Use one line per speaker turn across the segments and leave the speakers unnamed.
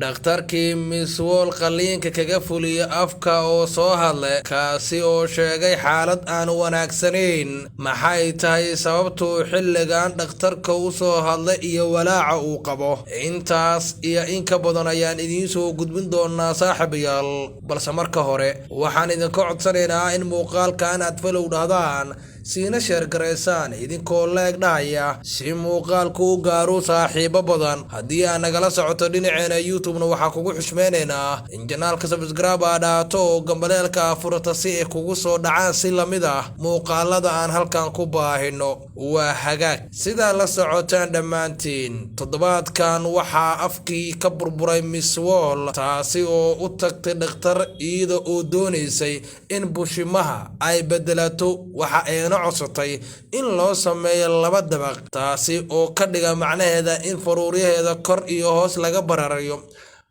dhakhtarkii Miswol qaliinka kaga fuliyay afka oo soo hadlay kaasi oo sheegay xaalad aan wanaagsanayn maxay tahay sababtu xilligan dhakhtarka u soo hadlay iyo walaaca uu qabo intaas iyo in ka badan ayaan idiin soo gudbin doonaa saaxiibayaal balse marka hore waxaan idinka codsanaynaa in muuqaalkan aad follow dhahdaan siina share gareysaan idinkoo leeg dhahaya si muuqaalku u gaaro saaxiibo badan haddii aad nagala socoto dhinaceena YouTube-na waxaa kugu xushmeynaynaa in janaalka subscribe aad dhaato oo gambaleelka furata si ay kugu soo dhacaan si lamid ah muuqaalada aan halkan ku baahino waa hagaag sidaa la socotaan dhammaantiin toddobaadkan waxaa afkii ka burburay Miswol taasi oo u tagtay dhakhtar iyada oo doonaysay in bushimaha ay bedelato waxa ay codsatay in loo sameeyo laba dabaq taasi oo ka dhiga macnaheeda in faruuryaheeda kor iyo hoos laga bararayo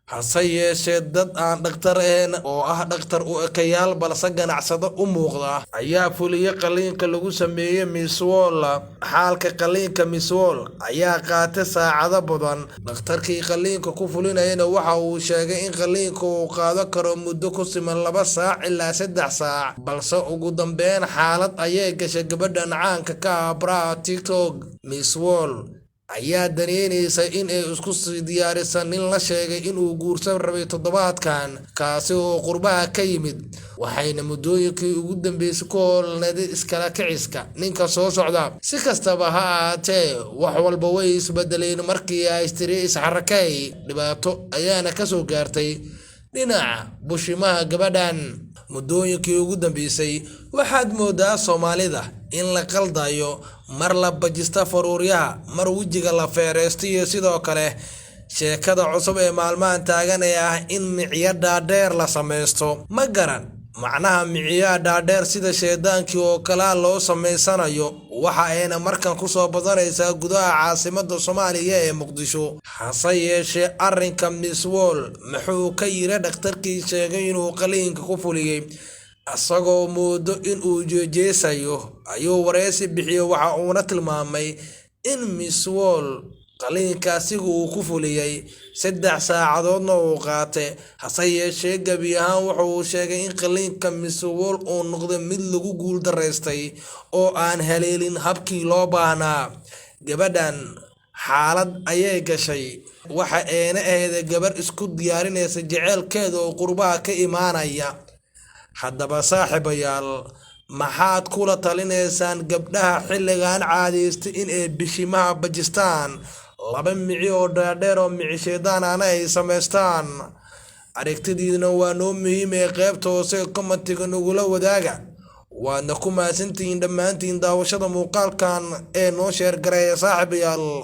hase yeeshee dad aan dhakhtar ahayn oo ah dhakhtar u ekayaal balse ganacsado u muuqda ayaa fuliyay qaliinka lagu sameeyay Miswol xaalka qaliinka Miswol ayaa qaatay saacado badan dhakhtarkii qaliinka ku fulinayna waxa uu sheegay in qaliinka uu qaadan karo muddo ku siman 2 saac ilaa 3 saac balse ugu dambeyn xaalad ayay gashay gabadhan caanka ka ah TikTok Miswol ayaa daneynaysa in ay isku sii diyaarisan in la sheegay inuu guursan rabay toddobaadkan kaasi oo qurbaha ka yimid waxayna muddooyinkii ugu dambeysay ku howlnayd iskala kiciska ninka soo socda si kastaba ha ahaatee wax walba way isbedeleen markii ay istiri isxarakay dhibaato ayaana ka soo gaartay dhinaca bushimaha gabadhan muddooyinkii ugu dambeysay waxaad moodaa Soomaalida in la qaldayo mar la bajista faruuryaha mar wajiga la feereysto iyo sidoo kale sheekada cusub ee maalmahan taagan ah in miciya dhaadheer la sameysto ma garan macnaha miciya dhaadheer sida sheedaankii oo kala loo sameysanayo waxa ayna markan ku soo badanaysaa gudaha caasimadda Soomaaliya ee Muqdisho hase yeeshee arrinka Miswol muxuu ka yiri dhakhtarkii sheegay inuu qaliinka ku fuliyay asagoo moodo in uu jeejeesayo ayuu wareysi bixiyay waxa uuna tilmaamay in Miswol qaliinkaasi uu ku fuliyay 3 saacadoodna uu qaatay hase yeeshee gabi ahaan wuxuu sheegay in qaliinka Miswol uu noqday mid lagu guul dareystay oo aan haleelin habkii loo baahnaa gabadhan xaalad ayay gashay waxa ayna ahayd gabar isku diyaarinaysa jaceelkeeda oo qurbaha ka imaanaya haddaba saaxiibayaal maxaad kula talinaysaan gabdhaha xilligan caadeysta in ay bishimaha bajistaan 2 mici oo dhaadheer oo mici sheedaan ay sameystaan aragtidiina waa noo muhiim ee qaybta hoose commentiga nagula wadaaga waadna ku mahadsantihiin dhammaantiin daawashada muuqaalkan ee noo share gareeya saaxiibayaal